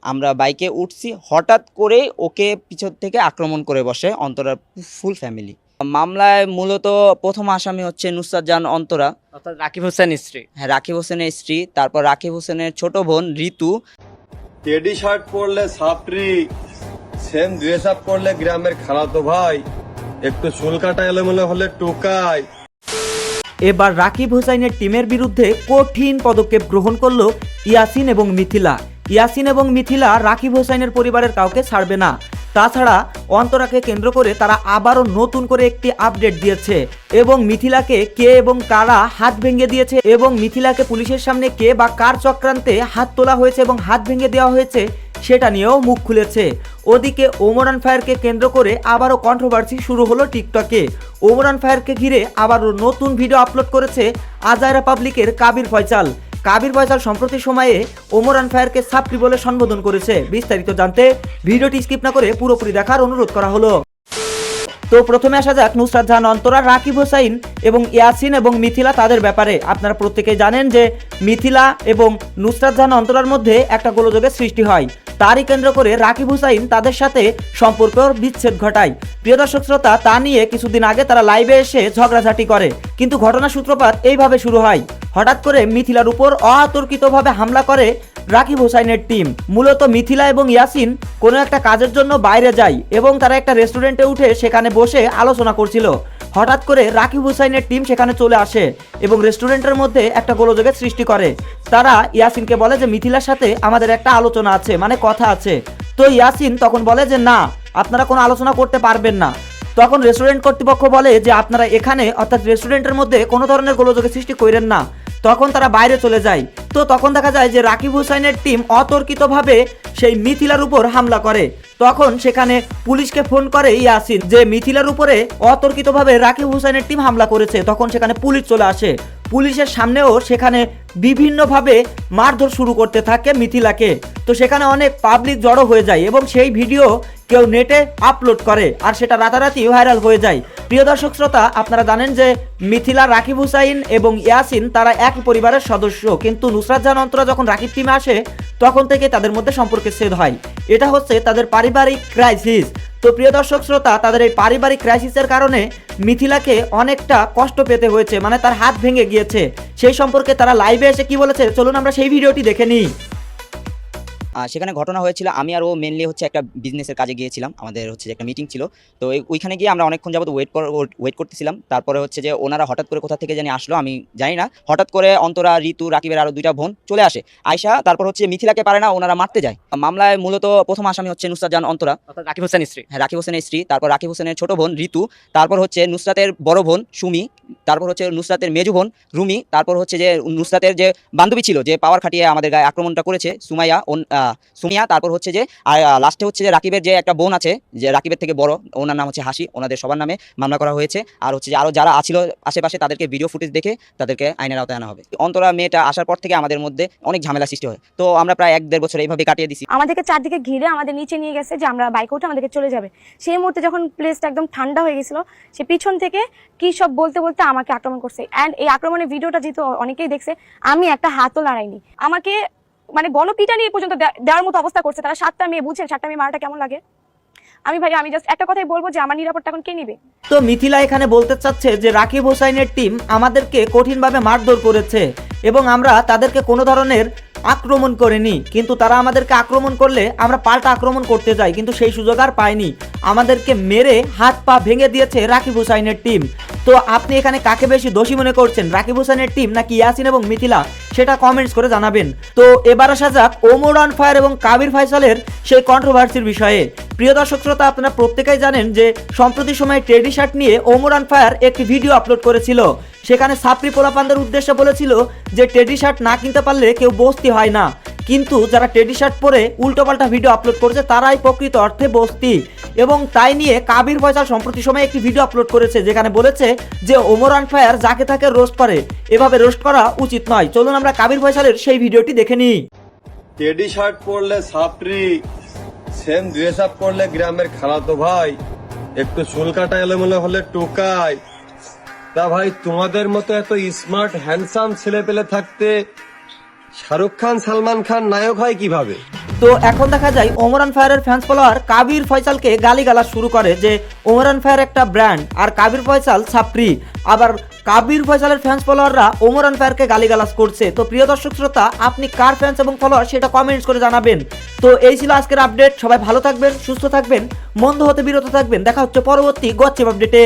আমরা বাইকে উঠছি, হঠাৎ করে ওকে পিছন থেকে আক্রমণ করে বসে অন্তরার ফুল ফ্যামিলি। মামলায় মূলত প্রথম আসামি হচ্ছে নুসরাত জাহান অন্তরা, অর্থাৎ রাকিব হোসেনের স্ত্রী। হ্যাঁ রাকিব হোসেনের স্ত্রী। তারপর রাকিব হোসেনের ছোট বোন ঋতু। টেডি শার্ট পরলে সাপরি, সেম ড্রেস আপ করলে গ্রামের খালাতো ভাই, একটু চুল কাটা এলোমেলো হলে টোকায়। এবার রাকিব হোসাইনের টিমের বিরুদ্ধে কঠিন পদক্ষেপ গ্রহণ করলো ইয়াসিন এবং মিথিলা। ইয়াসিন এবং মিথিলা রাকিব হোসাইনের পরিবারের কাউকে ছাড়বে না। তাছাড়া অন্তরাকে কেন্দ্র করে তারা আবারও নতুন করে একটি আপডেট দিয়েছে এবং মিথিলাকে কে এবং কারা হাত ভেঙে দিয়েছে এবং মিথিলাকে পুলিশের সামনে কে বা কার চক্রান্তে হাত তোলা হয়েছে এবং হাত ভেঙে দেওয়া হয়েছে সেটা নিয়েও মুখ খুলেছে। ওদিকে ওমরান ফায়ারকে কেন্দ্র করে আবারও কন্ট্রোভার্সি শুরু হলো টিকটকে। ওমরান ফায়ারকে ঘিরে আবারও নতুন ভিডিও আপলোড করেছে আজায়রা পাবলিকের কাবির ফয়সাল। কাবির ফয়সাল সম্প্রতি সময়ে ওমরান ফায়ারকে সাপরি বলে সম্বোধন করেছে। বিস্তারিত জানতে ভিডিওটি স্কিপ না করে পুরোপুরি দেখার অনুরোধ করা হলো। তো প্রথমে আসা যাক নুসরাত জাহান অন্তরা, রাকিব হোসাইন এবং ইয়াসিন এবং মিথিলা তাদের ব্যাপারে। আপনারা প্রত্যেকেই জানেন যে মিথিলা এবং নুসরাত জাহান অন্তরার মধ্যে একটা গোলযোগের সৃষ্টি হয়। তারই কেন্দ্র করে রাকিব হোসাইন তাদের সাথে সম্পর্ক বিচ্ছেদ ঘটায়। প্রিয় দর্শক শ্রোতা, তা নিয়ে কিছুদিন আগে তারা লাইভে এসে ঝগড়াঝাটি করে, কিন্তু ঘটনা সূত্রপাত এইভাবে শুরু হয়। হঠাৎ করে মিথিলার উপর অতর্কিতভাবে হামলা করে রাকিব হোসাইনের টিম। মূলত মিথিলা এবং ইয়াসিন কোনো একটা কাজের জন্য বাইরে যায় এবং তারা একটা রেস্টুরেন্টে উঠে সেখানে বসে আলোচনা করছিল। হঠাৎ করে রাকিব হোসাইনের টিম সেখানে চলে আসে এবং রেস্টুরেন্টের মধ্যে একটা গোলযোগের সৃষ্টি করে। তারা ইয়াসিনকে বলে যে মিথিলার সাথে আমাদের একটা আলোচনা আছে, মানে কথা আছে। তো ইয়াসিন তখন বলে যে না, আপনারা কোনো আলোচনা করতে পারবেন না। তখন রেস্টুরেন্ট কর্তৃপক্ষ বলে যে আপনারা এখানে অর্থাৎ রেস্টুরেন্টের মধ্যে কোনো ধরনের গোলযোগের সৃষ্টি করেন না। তখন তারা বাইরে চলে যায়। তো তখন দেখা যায় যে রাকিব হোসাইনের টিম অতর্কিতভাবে সেই মিথিলার উপর হামলা করে। তখন সেখানে পুলিশকে ফোন করে ইয়াসিন যে মিথিলার উপরে অতর্কিতভাবে রাকিব হোসাইনের টিম হামলা করেছে। তখন সেখানে পুলিশ চলে আসে। পুলিশের সামনেও সেখানে বিভিন্নভাবে মারধর শুরু করতে থাকে মিথিলাকে। তো সেখানে অনেক পাবলিক জড়ো হয়ে যায় এবং সেই ভিডিও কেউ নেটে আপলোড করে আর সেটা রাতারাতি ভাইরাল হয়ে যায়। প্রিয় দর্শক শ্রোতা, আপনারা জানেন যে মিথিলা, রাকিব হোসাইন এবং ইয়াসিন তারা একই পরিবারের সদস্য, কিন্তু নুসরাত জাহান অন্তরা যখন রাকিব টিমে আসে তখন থেকে তাদের মধ্যে সম্পর্কের ছেদ হয়। এটা হচ্ছে তাদের পারিবারিক ক্রাইসিস। তো প্রিয় দর্শক শ্রোতা, তাদের এই পারিবারিক ক্রাইসিসের কারণে মিথিলাকে অনেকটা কষ্ট পেতে হয়েছে, মানে তার হাত ভেঙে গিয়েছে। সেই সম্পর্কে তারা লাইভে এসে কি বলেছে চলুন আমরা সেই ভিডিওটি দেখে নিই। সেখানে ঘটনা হয়েছিল, আমি আর ও মেনলি হচ্ছে একটা বিজনেসের কাজে গিয়েছিলাম। আমাদের হচ্ছে যে একটা মিটিং ছিল, তো ওইখানে গিয়ে আমরা অনেকক্ষণ যাবত ওয়েট করতেছিলাম। তারপরে হচ্ছে যে ওনারা হঠাৎ করে কোথা থেকে জানি আসলো, আমি জানি না। হঠাৎ করে অন্তরা, ঋতু, রাকিবের আরও দুইটা বোন চলে আসে। আয়শা তারপর হচ্ছে মিথিলাকে পারে না, ওনারা মারতে যায়। মামলায় মূলত প্রথম আসামি হচ্ছে নুসরাত জাহান অন্তরা, অর্থাৎ রাকিব হোসেনের স্ত্রী। হ্যাঁ রাকিব হোসেনের স্ত্রী। তারপর রাকিব হোসেনের ছোট বোন ঋতু, তারপর হচ্ছে নুসরাতের বড় বোন সুমি, তারপর হচ্ছে নুসরাতের মেজু বোন রুমি, তারপর হচ্ছে যে নুসরাতের যে বান্ধবী ছিল যে পাওয়ার খাটিয়ে আমাদের গায়ে আক্রমণটা করেছে সুমিয়া। তারপর হচ্ছে যে আর লাস্টে হচ্ছে যে রাকিবের যে একটা বোন আছে যে রাকিবের থেকে বড়, ওনার নাম হচ্ছে হাসি। ওনাদের সবার নামে মামলা করা হয়েছে। আর হচ্ছে যে আরও যারা আছিল আশেপাশে তাদেরকে ভিডিও ফুটেজ দেখে তাদেরকে আইনের আওতায় আনা হবে। অন্তরা মেয়েটা আসার পর থেকে আমাদের মধ্যে অনেক ঝামেলা সৃষ্টি হয়। তো আমরা প্রায় 1-1.5 বছর এইভাবে কাটিয়ে দিছি। আমাদেরকে চারদিকে ঘিরে আমাদের নিচে নিয়ে গেছে যে আমরা বাইকে উঠে আমাদেরকে চলে যাবে। সেই মুহূর্তে যখন প্লেসটা একদম ঠান্ডা হয়ে গেছিল, সে পিছন থেকে কি সব বলতে বলতে আমাকে আক্রমণ করছে। অ্যান্ড এই আক্রমণের ভিডিওটা যেহেতু অনেকেই দেখছে, আমি একটা হাতও লড়াইনি। আমাকে মানে গণপিটানি পর্যন্ত দেওয়ার মতো অবস্থা করছে তারা। 7টা মেয়ে, বুঝছেন 7টা মেয়ে মারাটা কেমন লাগে? আমি জাস্ট একটা কথাই বলবো যে আমার নিরাপত্তা এখন কে নিবে? তো মিথিলা এখানে বলতে চাচ্ছে যে রাকিব হোসাইনের টিম আমাদেরকে কঠিনভাবে মারধর করেছে এবং আমরা তাদেরকে কোনো ধরনের আক্রমণ করিনি, কিন্তু তারা আমাদেরকে আক্রমণ করলে আমরা পাল্টা আক্রমণ করতে যাই, কিন্তু সেই সুযোগ আর পাইনি। আমাদেরকে মেরে হাত পা ভেঙে দিয়েছে রাকিব হোসাইনের টিম। তো আপনি এখানে কাকে বেশি দোষী মনে করছেন, রাকিব হোসেনের টিম নাকি ইয়াসিন এবং মিথিলা, সেটা কমেন্টস করে জানাবেন। তো এবার আসা যাক ওমরান ফায়ার এবং কাবির ফয়সালের সেই কন্ট্রোভার্সির বিষয়ে। প্রিয় দর্শক শ্রোতা, আপনারা প্রত্যেকেই জানেন যে সম্প্রতি সময়ে টেডি শার্ট নিয়ে ওমরান ফায়ার একটি ভিডিও আপলোড করেছিল। সেখানে সাপরি পোলাপানদের উদ্দেশ্যে বলেছিল যে টেডি শার্ট না কিনতে পারলে কেউ বস্তি হয় না, কিন্তু যারা টেডি শার্ট পরে উল্টোপাল্টা ভিডিও আপলোড করেছে তারাই প্রকৃত অর্থে বস্তি। এবং তাই নিয়ে কাবির ফয়সাল সম্প্রতি সময়ে একটি ভিডিও আপলোড করেছে যেখানে বলেছে যে ওমরান ফায়ার যাকে তাকে রোস্ট করে, এভাবে রোস্ট করা উচিত নয়। চলুন আমরা কাবির ফয়সালের সেই ভিডিওটি দেখে নিই। টেডি শার্ট পরলে সাপরি, সেম ড্রেস আপ করলে গ্রামের খালাতো ভাই, একটু চুল কাটা এলোমেলো হলে টোকায়। তা ভাই, তোমাদের মতো এত স্মার্ট হ্যান্ডসাম ছেলে পেলে থাকতে শাহরুখ খান, সালমান খান নায়ক হয় কিভাবে? তো এখন দেখা যায় ওমরান ফায়ারের ফ্যান্স ফলোয়ার কাবির ফয়সালকে গালিগালাজ শুরু করে যে ওমরান ফায়ার একটা ব্র্যান্ড আর কাবির ফয়সাল ছাপরি। আবার কাবির ফয়সালের ফ্যান্স ফলোয়াররা ওমরান ফায়ারকে গালিগালাজ করছে। তো প্রিয় দর্শক শ্রোতা, আপনি কার ফ্যান্স এবং ফলোয়ার সেটা কমেন্টস করে জানাবেন। তো এই ছিল আজকের আপডেট। সবাই ভালো থাকবেন, সুস্থ থাকবেন, মন্দ হতে বিরত থাকবেন। দেখা হচ্ছে পরবর্তী গচ্ছিপ আপডেটে।